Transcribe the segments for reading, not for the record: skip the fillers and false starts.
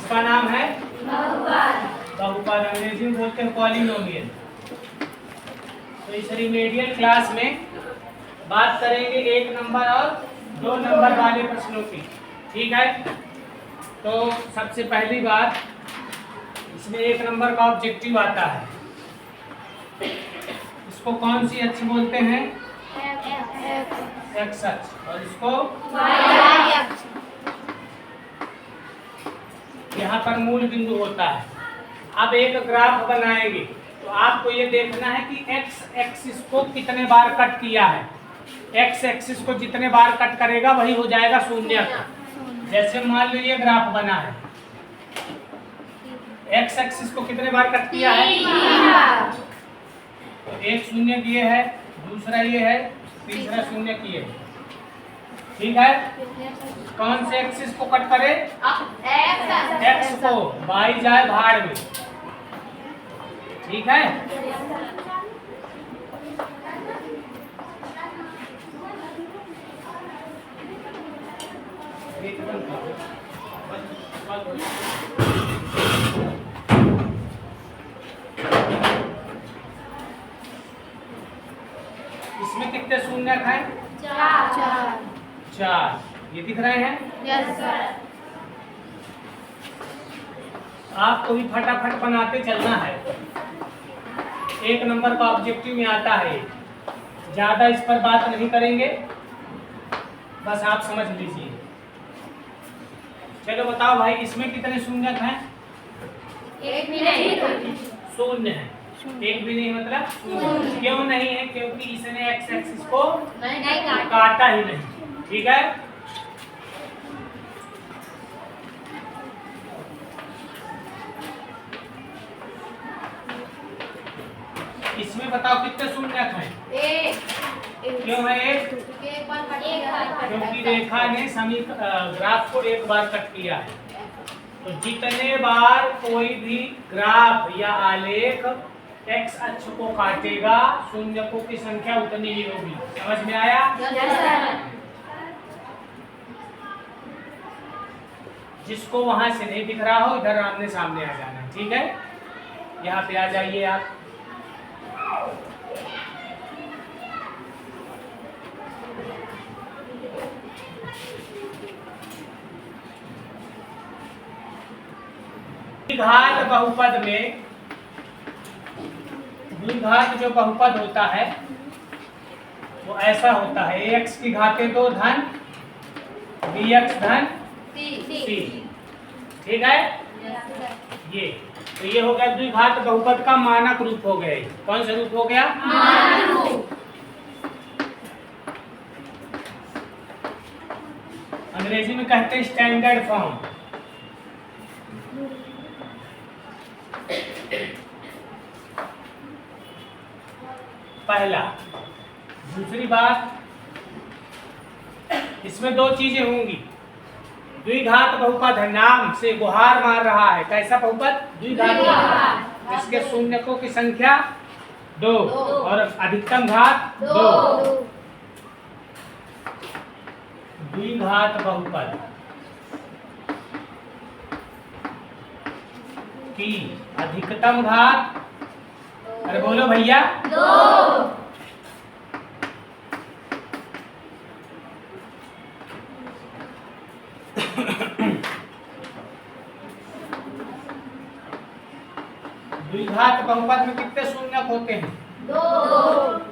इसका नाम है बहुपद, अंग्रेजी में बोलते हैं पॉलिनोमियल। तो इस रिमेडियल क्लास में बात करेंगे 1 नंबर और 2 नंबर वाले प्रश्नों की। ठीक है, तो सबसे पहली बात, इसमें 1 नंबर का ऑब्जेक्टिव आता है। इसको कौन सी अक्ष बोलते हैं? एक्स अक्ष। और इसको वाई अक्ष। यहाँ पर मूल बिंदु होता है। अब एक ग्राफ बनाएंगे तो आपको ये देखना है कि एक्स एक्सिस को कितने बार कट किया है। एक्स एक्सिस को जितने बार कट करेगा वही हो जाएगा शून्य। जैसे मान लो ये ग्राफ बना है, एक्स एक्सिस को कितने बार कट किया है? तो एक शून्य किए है, दूसरा ये है, तीसरा शून्य किए। ठीक है, कौन से एक्सिस को कट करे? एक्स को। वाई जाए भाड़ में। ठीक है, इसमें कितने शून्य हैं? 4। ये दिख रहे हैं? Yes sir. आपको भी फटाफट बनाते चलना है। 1 नंबर का ऑब्जेक्टिव में आता है। ज्यादा इस पर बात नहीं करेंगे, बस आप समझ लीजिए। चलो बताओ भाई, इसमें कितने शून्य हैं? एक भी नहीं। शून्य है। एक भी नहीं मतलब क्यों नहीं है? क्योंकि इसने एक्स एक्सिस को नहीं काटा ही नहीं। ठीक है, इसमें बताओ कितने शून्य हैं? क्यों है एक? क्योंकि रेखा ने ग्राफ को एक बार कट किया है। तो जितने बार कोई भी ग्राफ या आलेख एक्स अक्ष को काटेगा, शून्यकों की संख्या उतनी ही होगी। समझ में आया? जिसको वहां से नहीं दिख रहा हो, इधर आमने सामने आ जाना। ठीक है, यहाँ पे आ जाइए आप। द्विघात बहुपद में, द्विघात जो बहुपद होता है वो ऐसा होता है, एक्स की घातें 2 धन बी एक्स धन सी। ठीक है, ये तो ये हो गया द्विघात बहुपद का मानक रूप हो गया। कौन सा रूप हो गया? मानक रूप। अंग्रेजी में कहते हैं स्टैंडर्ड फॉर्म। पहला। दूसरी बात, इसमें 2 चीजें होंगी। द्विघात बहुपद है, नाम से गुहार मार रहा है। कैसा बहुपद? द्विघात। इसके शून्यकों की संख्या 2 और अधिकतम घात 2। द्विघात बहुपद की अधिकतम घात, अरे बोलो भैया, 2। द्विघात बहुपद में कितने शून्यक होते हैं? 2।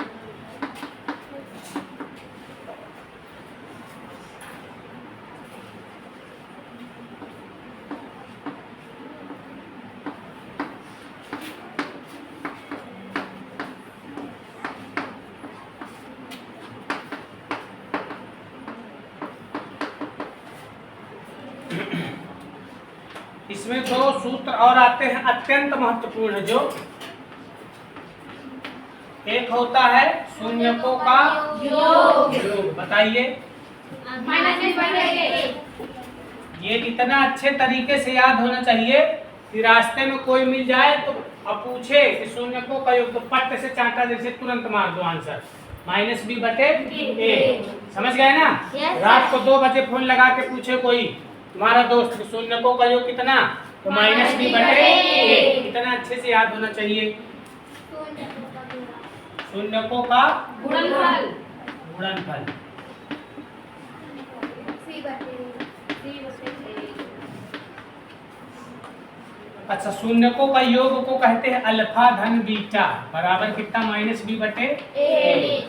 इसमें 2 सूत्र और आते हैं अत्यंत महत्वपूर्ण। जो एक होता है शून्यकों का योग। बताइए, ये इतना अच्छे तरीके से याद होना चाहिए कि रास्ते में कोई मिल जाए तो अब पूछे कि शून्यकों का योग, तो पट से चांटा जैसे तुरंत मार दो आंसर, -b/a। समझ गए ना? रात को 2 बजे फोन लगा के पूछे कोई तुम्हारा दोस्त शून्यकों का योग कितना, तो माइनस बी बटे ए। इतना अच्छे से याद होना चाहिए। शून्यकों का गुणनफल गुणनफल। अच्छा, शून्यकों का योग को कहते हैं अल्फा धन बीटा बराबर कितना माइनस बी बटे ए।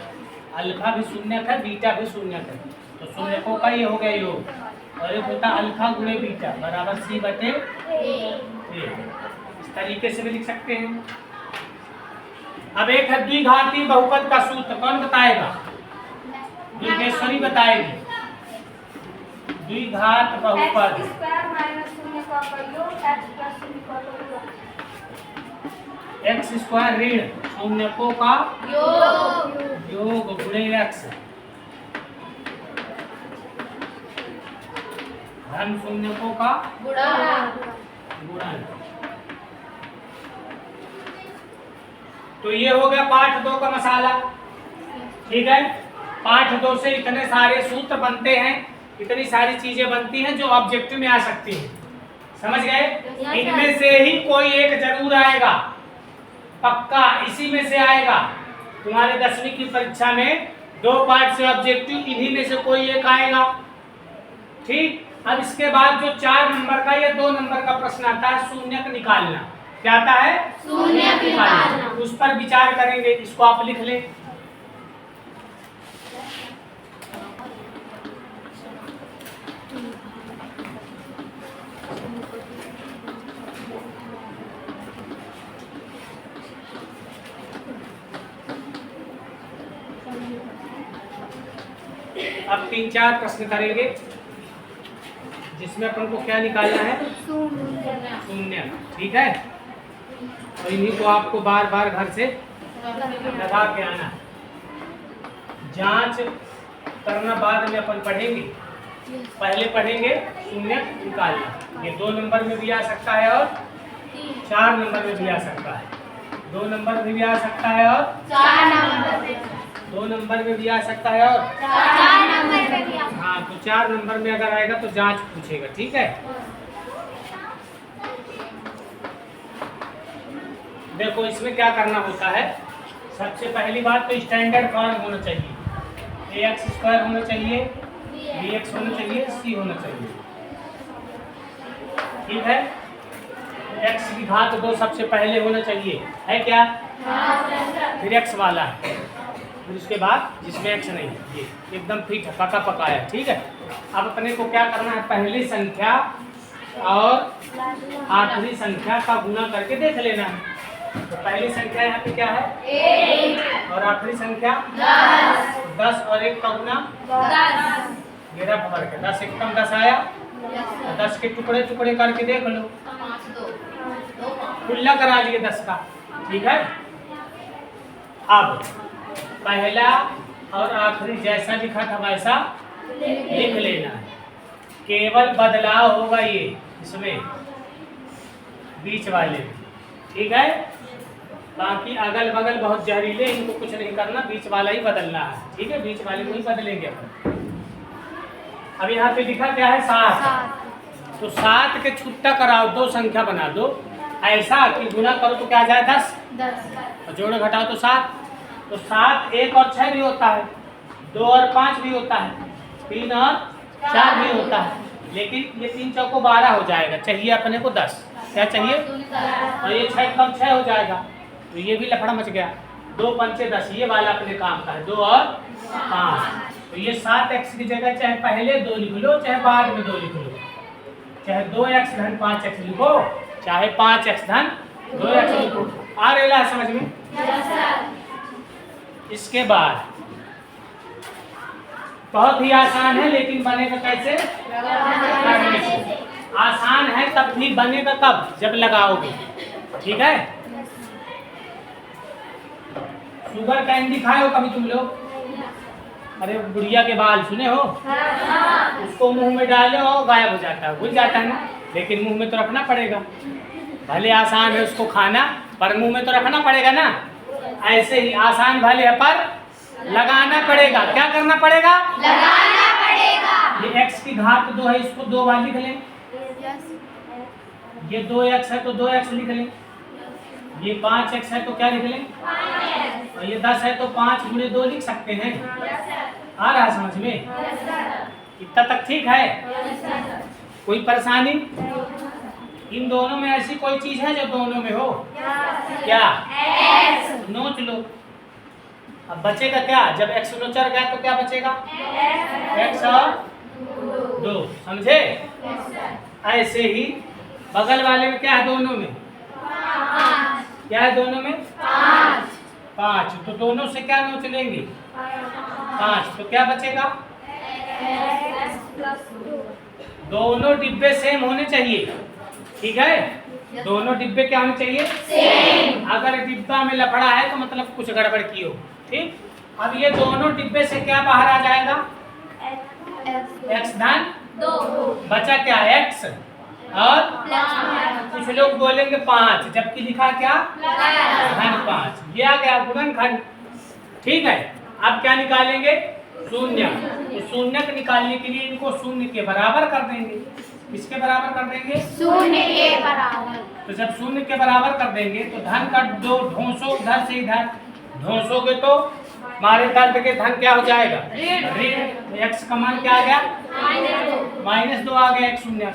अल्फा भी शून्यक है, बीटा भी शून्यक है, तो शून्यकों का ये हो गया योग, और एक होता अल्फा गुणे बीटा बराबर सी बटे ए। इस तरीके से भी लिख सकते हैं। अब एक है द्विघाती बहुपद का सूत्र, कौन बताएगा? योगेश्वरी बताएगी। द्विघात बहुपद एक्स स्क्वायर ऋण शून्यकों का योग गुणे एक्स धन शून्यकों का गुणन। तो ये हो गया पाठ 2 का मसाला। ठीक है, पाठ 2 से इतने सारे सूत्र बनते हैं, इतनी सारी चीजें बनती हैं जो ऑब्जेक्टिव में आ सकती हैं। समझ गए? इनमें से ही कोई एक जरूर आएगा, पक्का इसी में से आएगा। तुम्हारे 10वीं की परीक्षा में 2 पार्ट से ऑब्जेक्टिव, इन्हीं में से कोई एक आएगा। ठीक, अब इसके बाद जो 4 नंबर का या 2 नंबर का प्रश्न आता है, शून्यक निकालना। क्या आता है? शून्यक निकालना। उस पर विचार करेंगे, इसको आप लिख ले। अब 3-4 प्रश्न करेंगे जिसमें अपन को क्या निकालना है? शून्य। ठीक है, और इन्हीं को आपको बार बार घर से लगा के आना। जांच करना बाद में अपन पढ़ेंगे, पहले पढ़ेंगे शून्य निकालना। ये 2 नंबर में भी आ सकता है और 4 नंबर में भी आ सकता है। 2 नंबर में भी आ सकता है और 4 नंबर में 2 नंबर में भी आ सकता है और 4 नंबर में भी। हाँ, तो 4 नंबर में अगर आएगा तो जांच पूछेगा। ठीक है, देखो इसमें क्या करना होता है। सबसे पहली बात तो स्टैंडर्ड फॉर्म होना चाहिए। ax स्क्वायर होना चाहिए, bx होना चाहिए, c होना चाहिए। ठीक है, x की घात 2 सबसे पहले होना चाहिए, है क्या? फिर x वाला है, फिर उसके बाद जिसमें x नहीं है, ये एकदम फिट है, पका पकाया। ठीक है, अब अपने को क्या करना है? पहली संख्या और आखिरी संख्या का गुना करके देख लेना है। तो पहली संख्या यहाँ पे क्या है? 1 और आखिरी संख्या 10 और 1 का गुना 10। मेरा फर्क है, 10 1 कम 10 आया, 10 के टुकड़े टुकड़े करके देख लो, खुला करा लिए 10 का। ठीक है, अब पहला और आखिरी जैसा लिखा था वैसा लिख लेना है। केवल बदलाव होगा ये इसमें बीच वाले में। ठीक है, बाकी अगल बगल बहुत जहरीले, इनको कुछ नहीं करना, बीच वाला ही बदलना है। ठीक है, बीच वाले को ही बदलेंगे अपन। अब यहाँ पे लिखा क्या है? 7। तो 7 के छुट्टा कराओ, 2 संख्या बना दो ऐसा कि गुना करो तो क्या आ जाए? 10 और जोड़ो घटाओ तो 7। तो 7 1 और 6 भी होता है, 2 और 5 भी होता है, 3 और 4 भी होता है, लेकिन ये 3 चौको 12 हो जाएगा। चाहिए अपने को 10। क्या चाहिए? और ये 6 कम 6 हो जाएगा, तो ये भी लफड़ा मच गया। 2 पंचे 10, ये वाला अपने काम का है, 2 और 5। तो ये 7x की जगह चाहे पहले 2 लिख लो, चाहे बाद में 2 लिख लो, चाहे 2x धन 5x लिखो, चाहे 5x धन 2x लिखो। आ रहा है समझ में? इसके बाद बहुत ही आसान है, लेकिन बनेगा कैसे? करने से। आसान है तब भी बनेगा कब? जब लगाओगे। ठीक है, शुगर कैंडी खाए हो कभी तुम लोग? अरे गुड़िया के बाल सुने हो? उसको मुंह में डाले हो गायब हो जाता है, भूल जाता है ना, लेकिन मुंह में तो रखना पड़ेगा। भले आसान है उसको खाना, पर मुंह में तो रखना पड़ेगा ना। ऐसे ही आसान भले है पर लगाना पड़ेगा। क्या करना पड़ेगा? लगाना पड़ेगा। ये x की घात 2 है, इसको 2 बार लिख लें। ये 2x है तो 2x लिख लें, ये 5x है तो क्या लिख लें, और ये 10 है तो 5 गुणे 2 लिख सकते हैं। आ रहा है समझ में? इतना तक ठीक है? कोई परेशानी? इन दोनों में ऐसी कोई चीज है जो दोनों में हो? क्या? नोच लो। अब बचेगा क्या? जब x नोचर गया तो क्या बचेगा? x और 2, समझे? ऐसे ही बगल वाले में क्या है दोनों में? क्या है दोनों में? 5। तो दोनों से क्या नोच लेंगे? 5। तो क्या बचेगा? दोनों डिब्बे सेम होने चाहिए, ठीक है? दोनों डिब्बे क्या होने चाहिए? सेम। अगर डिब्बा में लफड़ा है तो मतलब कुछ गड़बड़ की हो, ठीक? अब ये दोनों डिब्बे से क्या बाहर आ जाएगा? x धन 2, बचा क्या? x और कुछ लोग बोलेंगे 5, जबकि लिखा क्या? धन 5। ये आ गया गुणनखंड, ठीक है? अब क्या निकालेंगे? शून्य। तो शून्य को निकालने के लिए इनको शून्य के बराबर कर देंगे। किसके बराबर कर देंगे? शून्य के बराबर। तो जब शून्य के बराबर कर देंगे तो धन का 2 ढोंसो इधर से इधर ढोंसोगे तो हमारे दर्द के धन क्या हो जाएगा? ऋण। x का मान क्या आ गया? -2 आ गया। एक शून्य,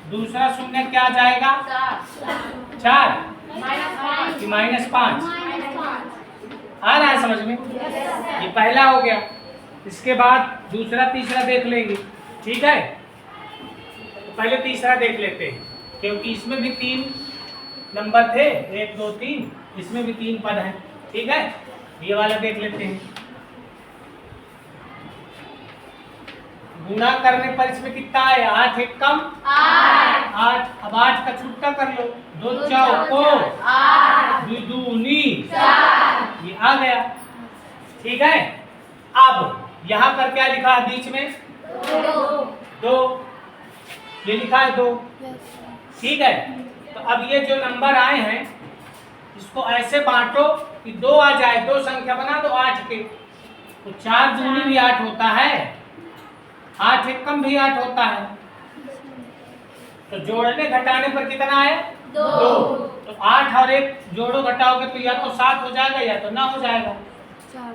दूसरा शून्य क्या आ जाएगा? 4 कि -5? आ रहा है समझ में? ये पहला हो गया। इसके बाद दूसरा तीसरा देख लेंगे, ठीक है? तो पहले तीसरा देख लेते हैं, क्योंकि इसमें भी 3 नंबर थे, 1 2 3, इसमें भी 3 पद हैं, ठीक है? ये वाला देख लेते हैं। गुणा करने पर इसमें कितना आया? 8 एक कम 8। अब 8 का छुट्टा कर लो, 2 चौको 2 दूनी 4, ये आ गया, ठीक है? अब यहाँ पर क्या लिखा है बीच में? 2, ये लिखा है 2, ठीक है? तो अब ये जो नंबर आए हैं इसको ऐसे बांटो कि 2 आ जाए, 2 संख्या बना दो 8 के, तो 4 दूनी भी 8 होता है, 8 एक कम भी 8 होता है। तो जोड़ने घटाने पर कितना है? 2। तो 8 और 1 जोड़ो घटाओगे तो या तो 7 हो जाएगा या तो 9 हो जाएगा,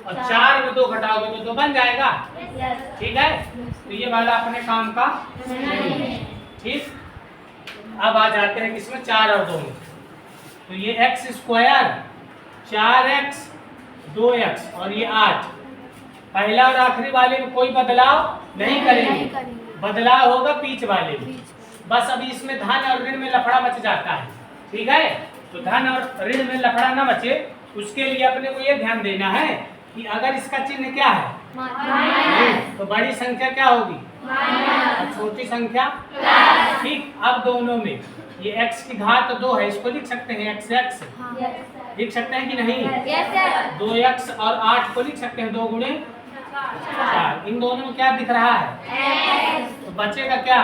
और 4 में 2 घटाओगे तो 2 बन जाएगा, ठीक है? तो ये वाला अपने काम का, ठीक? अब आ जाते हैं किसमें? 4 और 2 में। तो ये x² 4x 2x और ये 8। पहला और आखिरी वाले में कोई बदलाव नहीं करेंगे, बदलाव होगा बीच वाले में। बस अभी इसमें धन और ऋण में लफड़ा मच जाता है, ठीक है? तो धन और ऋण में लफड़ा ना बचे उसके लिए अपने को ये ध्यान देना है कि अगर इसका चिन्ह क्या है? तो बड़ी संख्या क्या होगी? और छोटी संख्या, ठीक? अब दोनों में ये x की घात 2 है, इसको लिख सकते हैं x लिख सकते हैं कि नहीं? 2x और 8 को लिख सकते हैं, 2 गुणे 4। इन दोनों में क्या दिख रहा है? तो बचेगा क्या?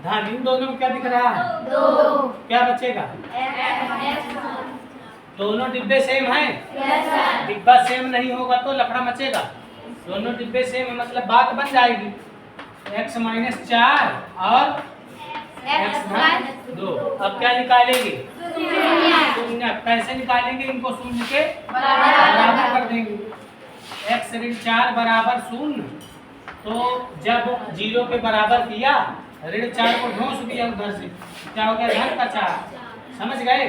धन। इन दोनों में क्या दिख रहा है? 2। क्या बचेगा? दोनों डिब्बे सेम हैं? डिब्बा सेम नहीं होगा तो लफड़ा मचेगा। दोनों डिब्बे सेम मतलब बात बन जाएगी, x - 4 और x धन 2। अब क्या निकालेंगे? शून्य। कैसे निकालेंगे? इनको शून्य के बराबर कर देंगे। x ऋण 4 बराबर 0। तो जब 0 के बराबर किया, ऋण 4 को ढोंस दिया उधर से, क्या हो गया? धन का 4। समझ गए?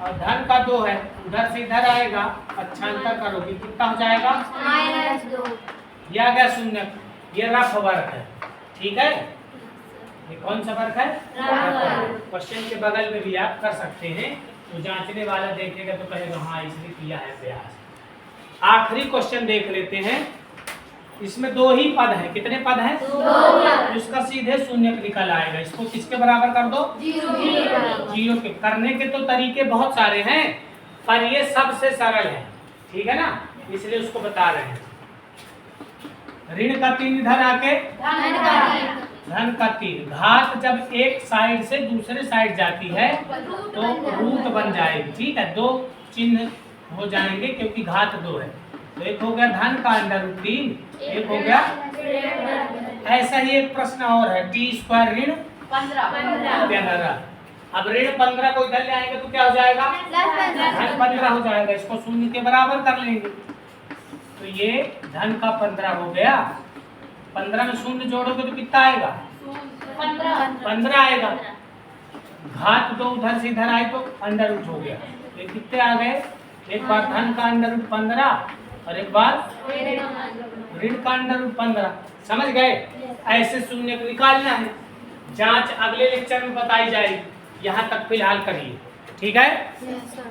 और धन का 2 है, उधर से इधर आएगा, अच्छा अंतर करोगे कितना हो जाएगा? -2। ये आ गया शून्य। ये रफ वर्क है, ठीक है? ये कौन सा वर्क है? क्वेश्चन के बगल में भी आप कर सकते हैं, तो जांचने वाला देखेगा तो कहेगा हाँ इसने किया है प्रयास। आखिरी क्वेश्चन देख लेते हैं। इसमें 2 ही पद हैं। कितने पद हैं? 2। इसका सीधे शून्य निकल आएगा। इसको किसके बराबर कर दो? 0 के। करने के तो तरीके बहुत सारे हैं, पर ये सबसे सरल है, ठीक है ना? इसलिए उसको बता रहे हैं। ऋण का 3 इधर आके धन का 3। घात जब एक साइड से दूसरे साइड जाती है तो रूट बन जाएगी, ठीक है? 2 चिन्ह हो जाएंगे क्योंकि घात 2 है। तो एक हो गया धन का √3, एक हो गया। ऐसा ही एक प्रश्न और है, t² ऋण 15। अब ऋण 15 को इधर ले आएंगे तो क्या हो जाएगा? धन 15 हो जाएगा। इसको शून्य के बराबर कर लेंगे तो ये धन का 15 हो गया। 15 में शून्य जोड़ोगे तो कितना आएगा? 15 आएगा। घात 2 उधर से इधर आए तो अंडर रूट हो गया। ये कितने आ गए? एक बार धन का अंडर रूट 15 और एक बार ऋण का अंडर रूट 15। समझ गए? ऐसे शून्य को निकालना है। जांच अगले लेक्चर में बताई जाएगी। यहाँ तक फिलहाल करिए। ठीक है? Yes, sir.